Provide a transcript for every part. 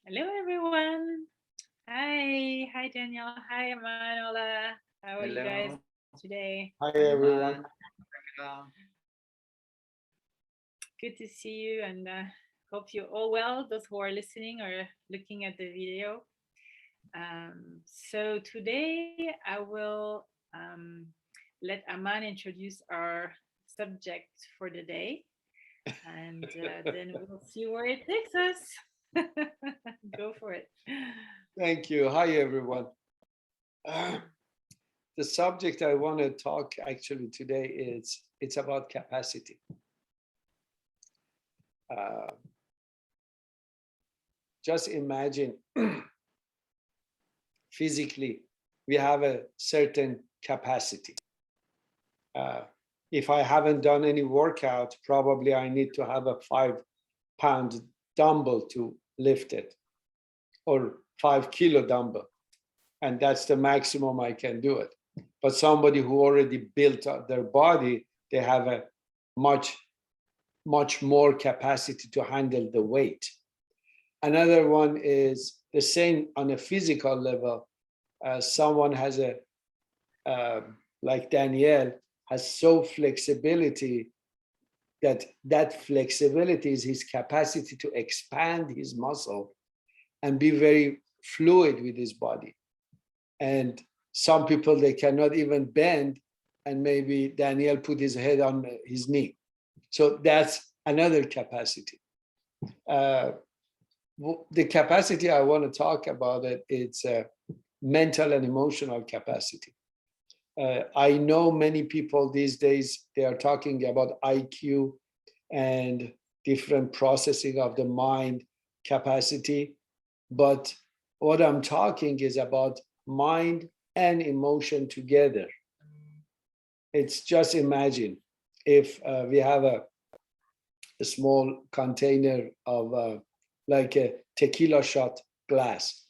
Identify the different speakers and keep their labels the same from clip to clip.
Speaker 1: Hello, everyone. Hi, Daniel. Hi, Manola. How are you guys
Speaker 2: Hello,
Speaker 1: today?
Speaker 3: Hi everyone.
Speaker 2: Aman. Rebecca.
Speaker 1: Good to see you, and hope you're all well. Those who are listening or looking at the video. So today I will let Aman introduce our subject for the day, and then we'll see where it takes us. Go for it.
Speaker 3: Thank you. Hi everyone. Uh, the subject I want to talk actually today is it's about capacity. Uh, just imagine physically we have a certain capacity. Uh, if I haven't done any workout, probably I need to have a 5 pound dumbbell to lift it, or 5 kilo dumbbell, and that's the maximum I can do it. But somebody who already built up their body, they have a much, much more capacity to handle the weight. Another one is the same on a physical level. Someone has uh, like Danielle, has so flexibility that flexibility is his capacity to expand his muscle and be very fluid with his body. And some people, they cannot even bend, and maybe Daniel put his head on his knee. So that's another capacity. Uh, the capacity I want to talk about it's mental and emotional capacity. I know many people these days, they are talking about IQ and different processing of the mind capacity. But what I'm talking is about mind and emotion together. It's just imagine if we have a small container of like a tequila shot glass,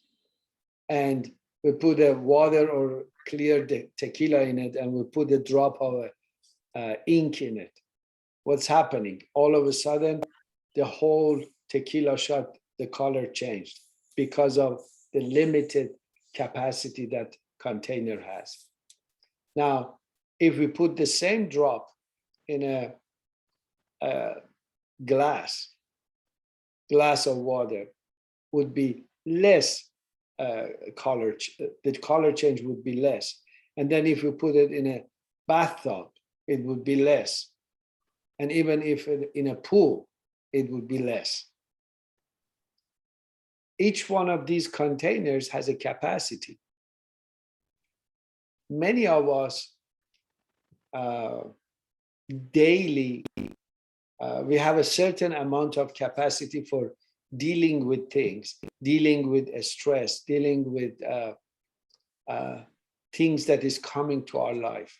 Speaker 3: and we put a water or clear tequila in it, and we put a drop of ink in it. What's happening? All of a sudden, the whole tequila shot, the color changed because of the limited capacity that container has. Now, if we put the same drop in a glass, glass of water, would be less color, the color change would be less. And then if we put it in a bathtub, it would be less. And even if in a pool, it would be less. Each one of these containers has a capacity. Many of us uh, daily, we have a certain amount of capacity for dealing with things, dealing with stress, dealing with things that is coming to our life.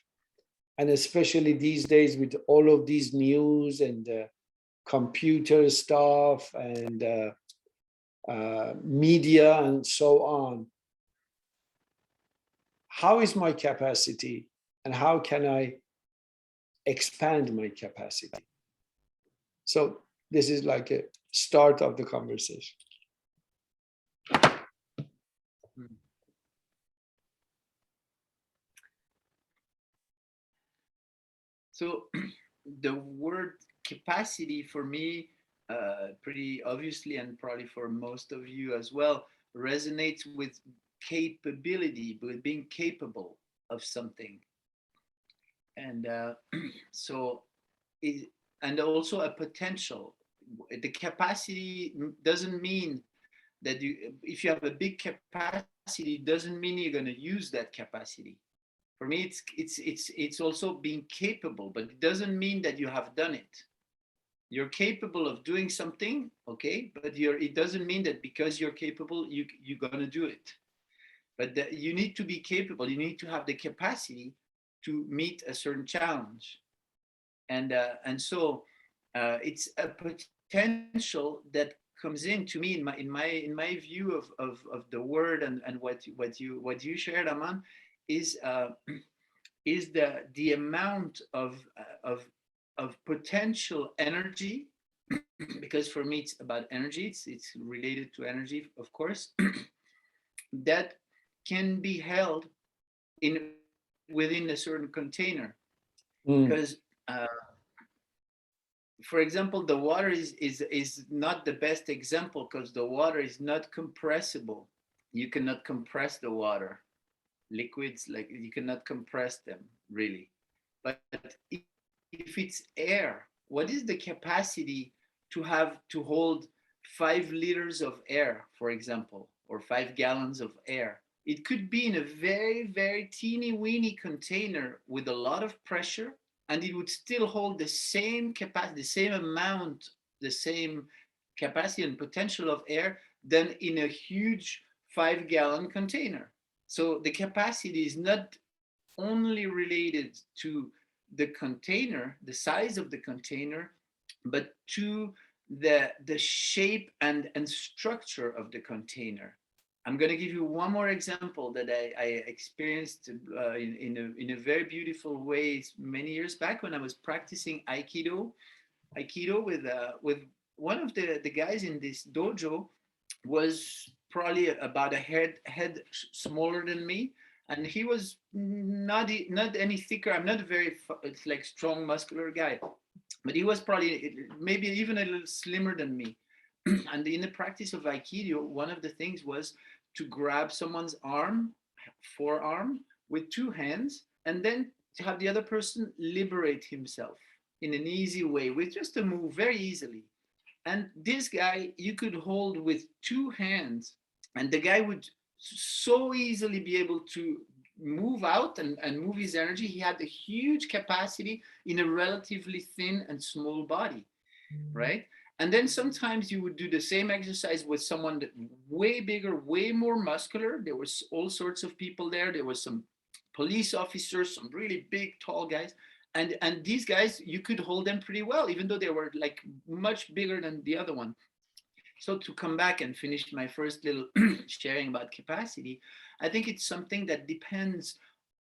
Speaker 3: And especially these days with all of these news and computer stuff and media and so on. How is my capacity and how can I expand my capacity? So this is like a start of the conversation.
Speaker 2: So the word capacity for me, pretty obviously, and probably for most of you as well, resonates with capability, with being capable of something. And so, it, and also a potential. The capacity doesn't mean that if you have a big capacity, doesn't mean you're going to use that capacity. For me, it's also being capable, but it doesn't mean that you have done it. You're capable of doing something, okay, but it doesn't mean that because you're capable, you're gonna do it. But you need to be capable. You need to have the capacity to meet a certain challenge, and so it's a potential that comes in to me in my view of the word and what you shared, Aman, is is the amount of potential energy because for me it's about energy. It's related to energy, of course, that can be held in within a certain container.
Speaker 3: Mm.
Speaker 2: Because for example, the water is not the best example because the water is not compressible. You cannot compress the water. Liquids, like, you cannot compress them really. But if it's air, what is the capacity to hold 5 liters of air, for example, or 5 gallons of air? It could be in a very, very teeny weeny container with a lot of pressure, and it would still hold the same capacity, the same amount, the same capacity and potential of air than in a huge 5 gallon container. So the capacity is not only related to the container, the size of the container, but to the shape and structure of the container. I'm going to give you one more example that I experienced in a very beautiful way many years back when I was practicing Aikido with one of the guys in this dojo. Was probably about a head smaller than me, and he was not any thicker. I'm not a very it's like strong muscular guy, but he was probably maybe even a little slimmer than me. And in the practice of Aikido, one of the things was to grab someone's forearm, with 2 hands, and then to have the other person liberate himself in an easy way with just a move very easily. And this guy you could hold with 2 hands, and the guy would so easily be able to move out and move his energy. He had a huge capacity in a relatively thin and small body, right? And then sometimes you would do the same exercise with someone that way bigger, way more muscular. There was all sorts of people there. There was some police officers, some really big, tall guys. And these guys, you could hold them pretty well, even though they were like much bigger than the other one. So to come back and finish my first little sharing about capacity, I think it's something that depends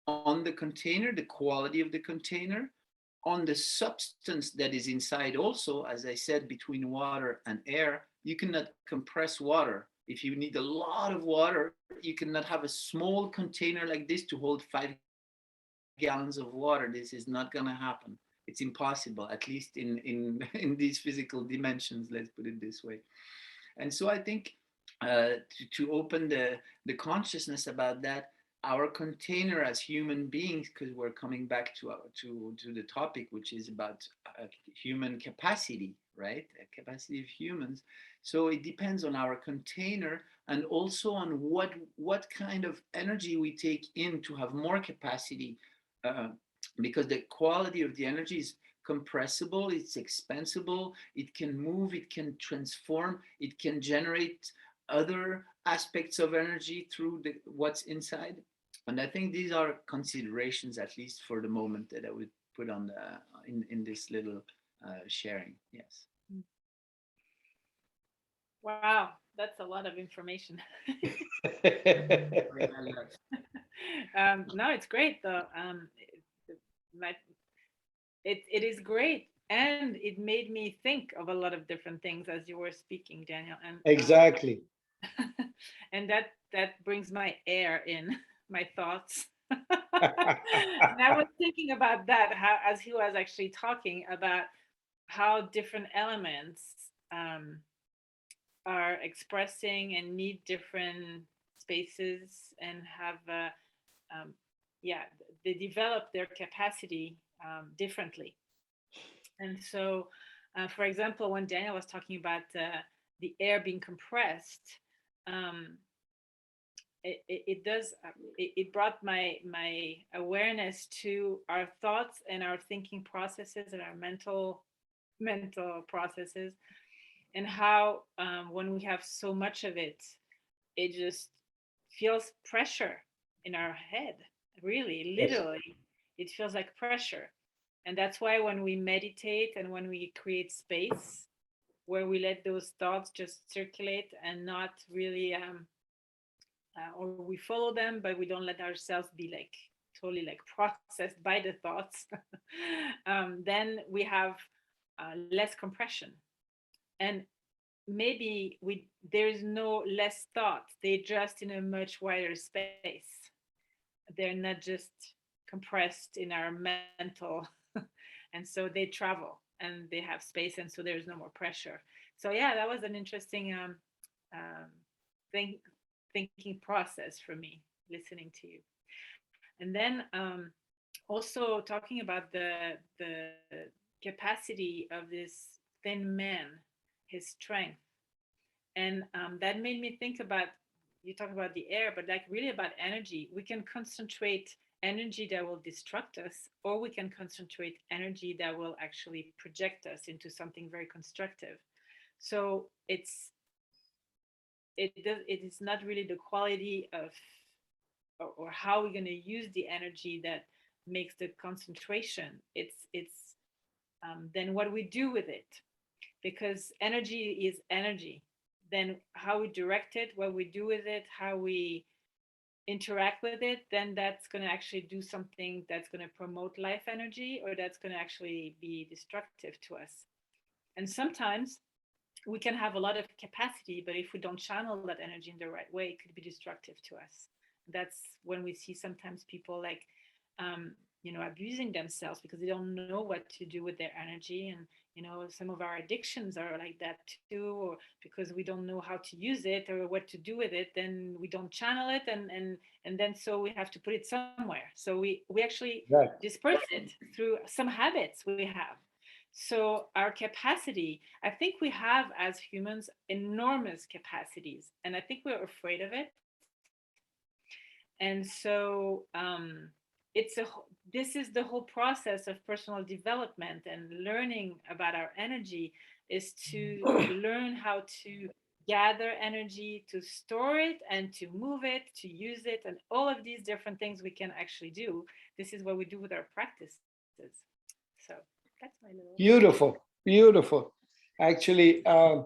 Speaker 2: on the container, the quality of the container, on the substance that is inside also. As I said, between water and air, you cannot compress water. If you need a lot of water, you cannot have a small container like this to hold 5 gallons of water. This is not going to happen. It's impossible, at least in these physical dimensions, let's put it this way. And so I think to open the consciousness about that, our container as human beings, because we're coming back to the topic, which is about human capacity, right? Capacity of humans. So it depends on our container, and also on what kind of energy we take in to have more capacity, uh, because the quality of the energy is compressible, it's expansible, it can move, it can transform, it can generate other aspects of energy through what's inside. And I think these are considerations, at least for the moment, that I would put on in this little sharing. Yes.
Speaker 1: Wow, that's a lot of information. No, it's great though. My, it is great, and it made me think of a lot of different things as you were speaking, Daniel, and
Speaker 3: Exactly.
Speaker 1: and that brings my air in my thoughts. And I was thinking about that, how as he was actually talking about how different elements um, are expressing and need different spaces and have um, yeah, they develop their capacity differently. And so for example, when Daniel was talking about the air being compressed, um, it does it brought my awareness to our thoughts and our thinking processes and our mental processes, and how when we have so much of it, it just feels pressure in our head. Really,
Speaker 3: Yes.
Speaker 1: literally, it feels like pressure. And that's why when we meditate and when we create space where we let those thoughts just circulate and not really or we follow them, but we don't let ourselves be like totally like processed by the thoughts, then we have less compression. and maybe there's no less thought, they're just in a much wider space. They're not just compressed in our mental and so they travel and they have space, and so there's no more pressure. So yeah, that was an interesting um, think, thinking process for me, listening to you. And then also talking about the capacity of this thin man, his strength. And that made me think about, you talk about the air, but like really about energy. We can concentrate energy that will destruct us, or we can concentrate energy that will actually project us into something very constructive. So it is not really the quality of, or how we're going to use the energy that makes the concentration. It's then what we do with it, because energy is energy. Then how we direct it, what we do with it, how we interact with it, then that's going to actually do something that's going to promote life energy, or that's going to actually be destructive to us. And sometimes we can have a lot of capacity, but if we don't channel that energy in the right way, it could be destructive to us. That's when we see sometimes people like abusing themselves because they don't know what to do with their energy. And some of our addictions are like that too, or because we don't know how to use it or what to do with it, then we don't channel it, and then so we have to put it somewhere. So we actually
Speaker 3: Right.
Speaker 1: disperse it through some habits we have. So our capacity, I think we have as humans enormous capacities, and I think we're afraid of it. And so this is the whole process of personal development and learning about our energy, is to learn how to gather energy, to store it and to move it, to use it, and all of these different things we can actually do. This is what we do with our practices. So that's my little.
Speaker 3: Beautiful, beautiful. Actually, uh,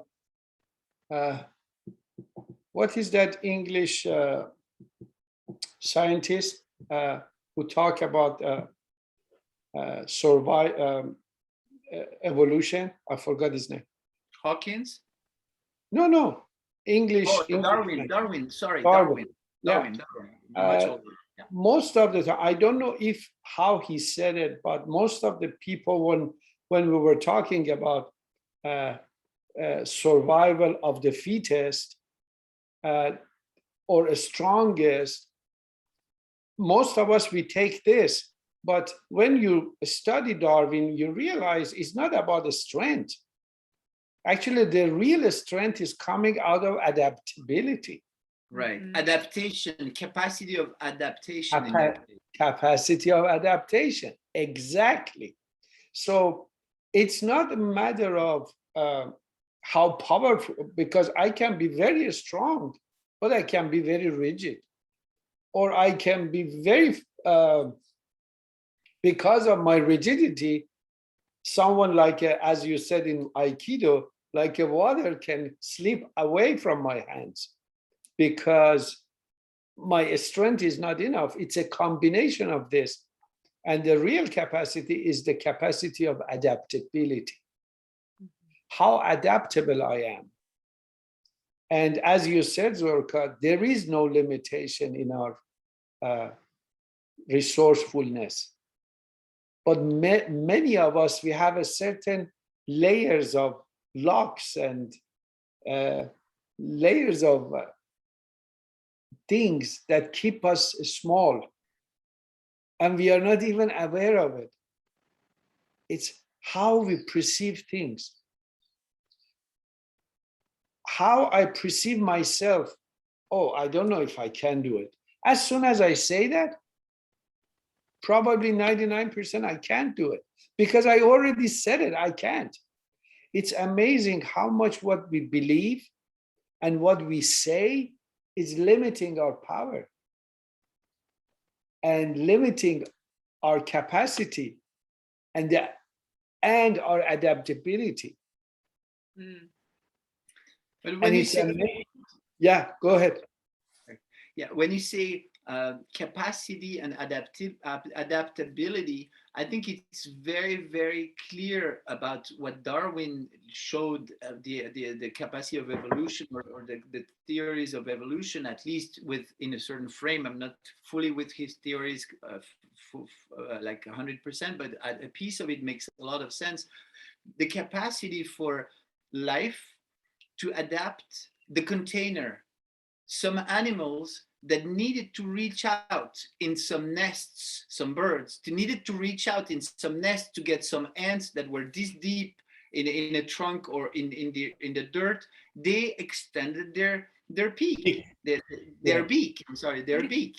Speaker 3: what is that English scientist who talk about survive evolution? I forgot his name.
Speaker 2: Hawkins?
Speaker 3: No, English.
Speaker 2: Oh,
Speaker 3: English
Speaker 2: Darwin. Sorry,
Speaker 3: Darwin.
Speaker 2: Darwin. Much older. Yeah.
Speaker 3: Most of the time, I don't know if how he said it, but most of the people, when we were talking about survival of the fittest or strongest, most of us, we take this. But when you study Darwin, you realize it's not about the strength. Actually, the real strength is coming out of adaptability.
Speaker 2: Right. Adaptation, capacity of adaptation.
Speaker 3: Capacity of adaptation. Exactly. So it's not a matter of how powerful, because I can be very strong, but I can be very rigid. Or I can be very, because of my rigidity, someone like, as you said in Aikido, like a water can slip away from my hands because my strength is not enough. It's a combination of this. And the real capacity is the capacity of adaptability. How adaptable I am. And as you said, Zorka, there is no limitation in our resourcefulness. But many of us, we have a certain layers of locks and layers of things that keep us small. And we are not even aware of it. It's how we perceive things. How I perceive myself. Oh, I don't know if I can do it. As soon as I say that, probably 99% I can't do it because I already said it, I can't. It's amazing how much what we believe and what we say is limiting our power and limiting our capacity and our adaptability.
Speaker 2: But when you say,
Speaker 3: yeah, go ahead.
Speaker 2: Yeah, when you say capacity and adaptability, I think it's very, very clear about what Darwin showed, the capacity of evolution, or the theories of evolution, at least within a certain frame. I'm not fully with his theories like 100%, but a piece of it makes a lot of sense. The capacity for life to adapt the container. Some animals that needed to reach out in some nests, some birds, needed to reach out in some nests to get some ants that were this deep in a trunk or in the dirt. They extended their peak, their
Speaker 3: Yeah.
Speaker 2: beak. I'm sorry, their beak.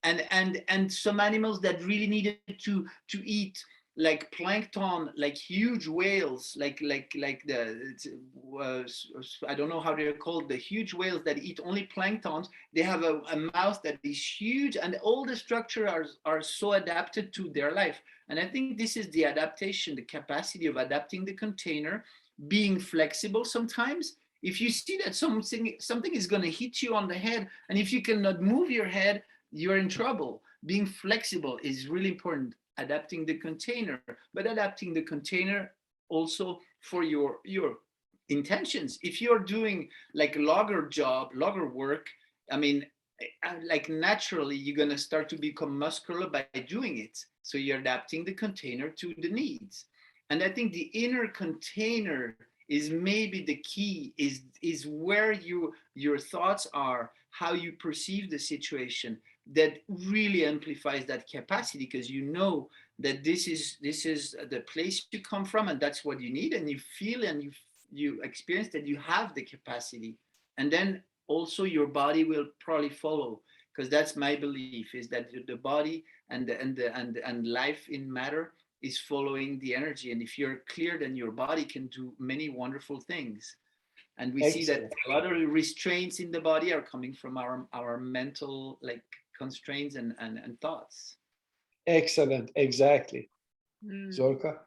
Speaker 2: And some animals that really needed to eat like plankton, like huge whales, like the I don't know how they're called, the huge whales that eat only planktons. They have a mouth that is huge, and all the structure are so adapted to their life. And I think this is the adaptation, the capacity of adapting the container, being flexible sometimes. If you see that something is going to hit you on the head, and if you cannot move your head, you're in trouble. Being flexible is really important. Adapting the container, but adapting the container also for your intentions. If you're doing like logger work, I mean, like naturally you're going to start to become muscular by doing it. So you're adapting the container to the needs. And I think the inner container is maybe the key, is where your thoughts are, how you perceive the situation, that really amplifies that capacity, because you know that this is the place you come from, and that's what you need, and you feel and you experience that you have the capacity. And then also your body will probably follow, because that's my belief, is that the body and life in matter is following the energy. And if you're clear, then your body can do many wonderful things. And we see that
Speaker 3: Excellent.
Speaker 2: a lot of restraints in the body are coming from our mental like constraints and thoughts.
Speaker 3: Excellent. Exactly.
Speaker 1: Mm.
Speaker 3: Zorka?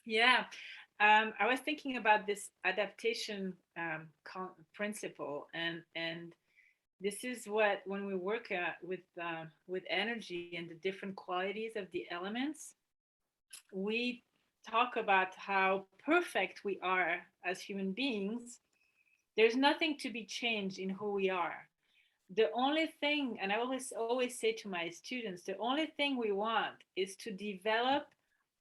Speaker 1: Yeah. I was thinking about this adaptation principle, and this is what, when we work with energy and the different qualities of the elements, we talk about how perfect we are as human beings. There's nothing to be changed in who we are. The only thing, and I always say to my students, the only thing we want is to develop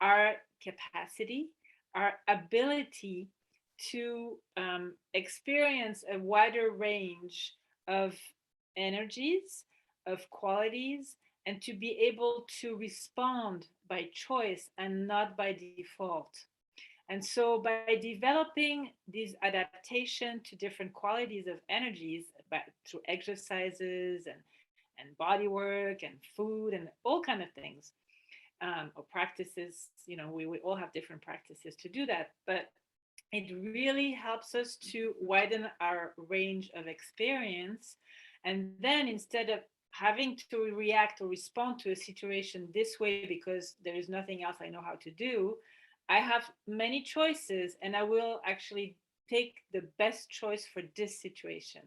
Speaker 1: our capacity, our ability to experience a wider range of energies, of qualities, and to be able to respond by choice and not by default. And so, by developing these adaptation to different qualities of energies, but through exercises and body work and food and all kind of things, or practices, we all have different practices to do that. But it really helps us to widen our range of experience. And then, instead of having to react or respond to a situation this way because there is nothing else I know how to do, I have many choices, and I will actually take the best choice for this situation.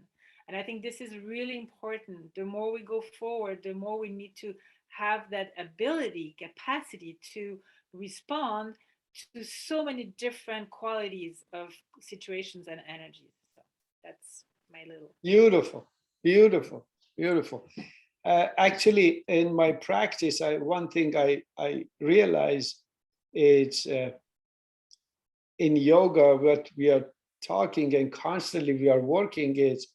Speaker 1: And I think this is really important. The more we go forward, the more we need to have that ability, capacity to respond to so many different qualities of situations and energies. So that's my little.
Speaker 3: Beautiful. Beautiful. Beautiful. Actually, in my practice, one thing I realize is in yoga, what we are talking and constantly we are working is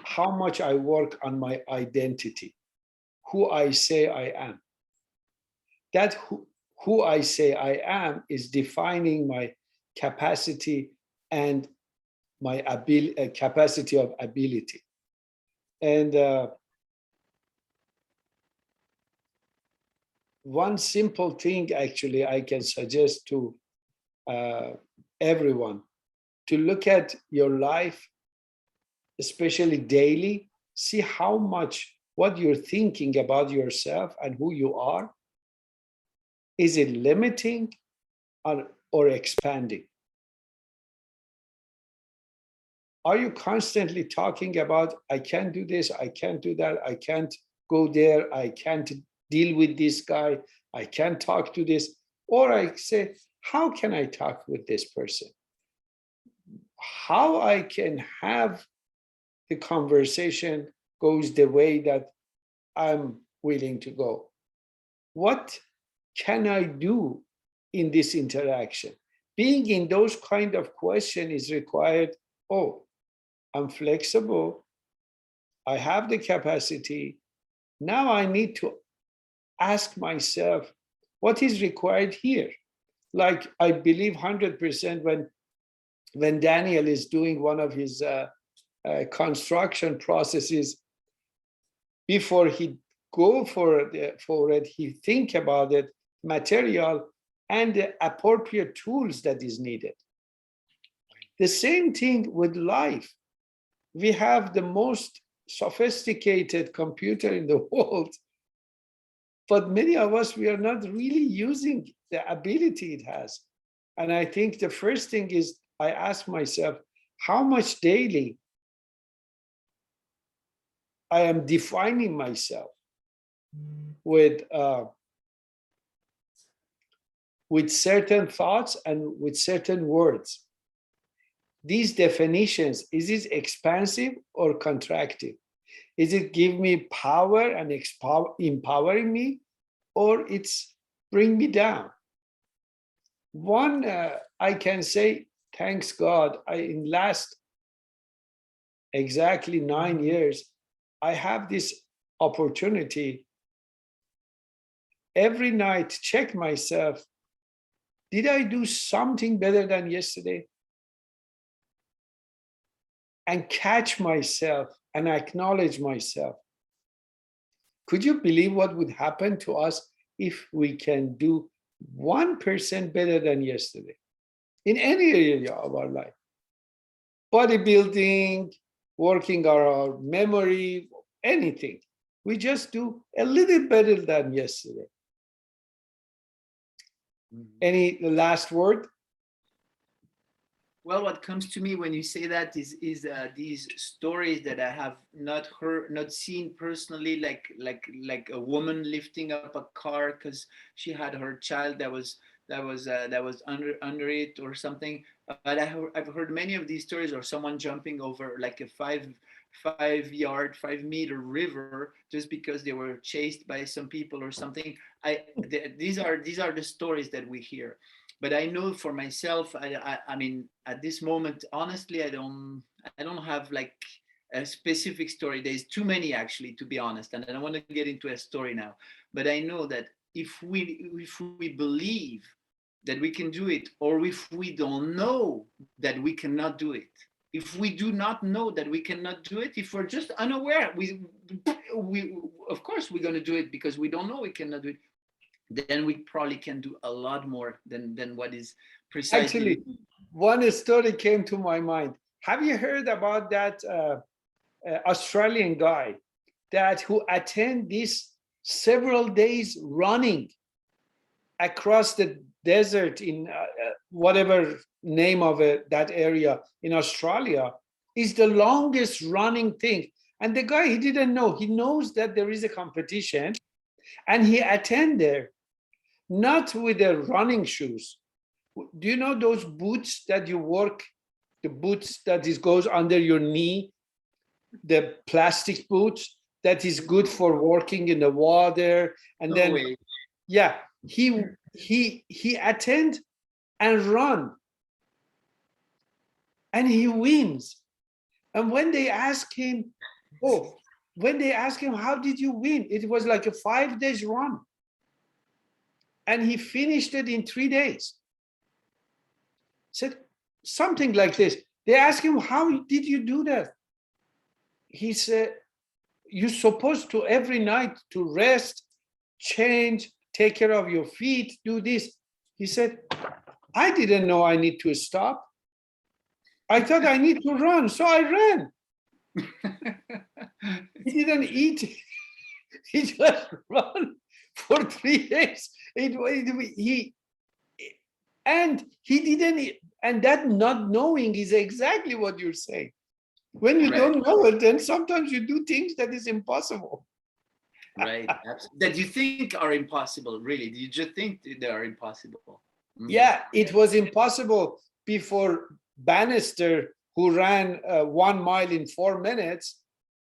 Speaker 3: how much I work on my identity, who I say I am. That who I say I am is defining my capacity and my capacity of ability. And one simple thing, actually, I can suggest to everyone, to look at your life, especially daily, see how much what you're thinking about yourself and who you are, is it limiting or expanding? Are you constantly talking about, I can't do this, I can't do that, I can't go there, I can't deal with this guy, I can't talk to this? Or I say, how can I talk with this person? How I can have the conversation goes the way that I'm willing to go? What can I do in this interaction? Being in those kind of questions is required. Oh, I'm flexible. I have the capacity. Now I need to ask myself, what is required here? Like I believe 100% when Daniel is doing one of his construction processes, before he go for it, he think about it, material and the appropriate tools that is needed. The same thing with life. We have the most sophisticated computer in the world, but many of us, we are not really using the ability it has. And I think the first thing is I ask myself, how much daily I am defining myself with certain thoughts and with certain words. These definitions, is it expansive or contractive? Is it give me power and empowering me, or it's bring me down? One, I can say, thanks God, in last exactly 9 years, I have this opportunity every night, check myself. Did I do something better than yesterday? And catch myself and acknowledge myself. Could you believe what would happen to us if we can do 1% better than yesterday in any area of our life? Bodybuilding, working on our memory, anything. We just do a little better than yesterday. Any last word?
Speaker 2: Well, what comes to me when you say that is these stories that I have not heard, not seen personally, like a woman lifting up a car because she had her child that was under it or something. But I've heard many of these stories, or someone jumping over like a 5 meter river just because they were chased by some people or something. These are the stories that we hear. But I know for myself, I mean, at this moment, honestly, I don't have like a specific story. There's too many actually, to be honest, and I don't want to get into a story now. But I know that if we believe that we can do it, or if we don't know that we cannot do it, if we do not know that we cannot do it, if we're just unaware, we of course we're going to do it because we don't know we cannot do it. Then we probably can do a lot more than what is precisely.
Speaker 3: Actually, one story came to my mind. Have you heard about that Australian guy who attend this several days running across the desert in whatever name of that area in Australia? Is the longest running thing. And the guy, he didn't know. He knows that there is a competition, and he attend there. Not with the running shoes. Do you know those boots that you work, the boots that goes under your knee, the plastic boots that is good for working in the water? And then, yeah, he attend and run, and he wins. And when they ask him, how did you win? It was like a 5 days run. And he finished it in 3 days. Said something like this. They asked him, how did you do that? He said, you're supposed to every night to rest, change, take care of your feet, do this. He said, I didn't know I need to stop. I thought I need to run, so I ran. He didn't eat. He just ran for 3 days. He didn't, and that not knowing is exactly what you're saying. When you don't know it, then sometimes you do things that is impossible.
Speaker 2: Right. That you think are impossible, really. You just think they are impossible.
Speaker 3: Yeah, it was impossible before Bannister, who ran 1 mile in 4 minutes.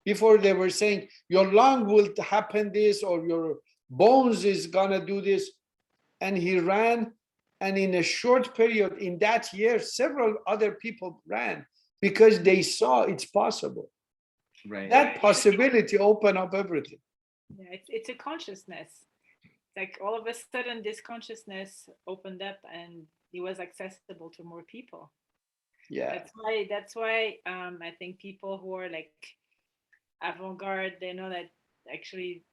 Speaker 3: Before they were saying your lung will happen this or your bones is gonna do this, and he ran, and in a short period in that year several other people ran because they saw it's possible.
Speaker 2: Right.
Speaker 3: That possibility opened up everything.
Speaker 1: Yeah, it's a consciousness. Like all of a sudden, this consciousness opened up and it was accessible to more people.
Speaker 3: Yeah,
Speaker 1: That's why I think people who are like avant-garde, they know that actually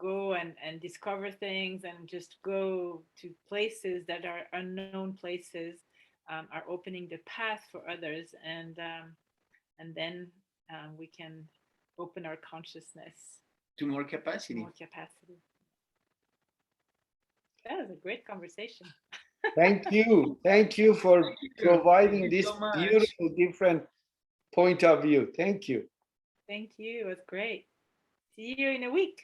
Speaker 1: go and discover things and just go to places that are unknown places, are opening the path for others, and then we can open our consciousness
Speaker 2: To more
Speaker 1: to
Speaker 2: capacity.
Speaker 1: more capacity. That was a great conversation.
Speaker 3: thank you for providing
Speaker 2: Thank you
Speaker 3: this
Speaker 2: so much.
Speaker 3: beautiful different point of view. Thank you.
Speaker 1: Thank you. It was great. See you in a week.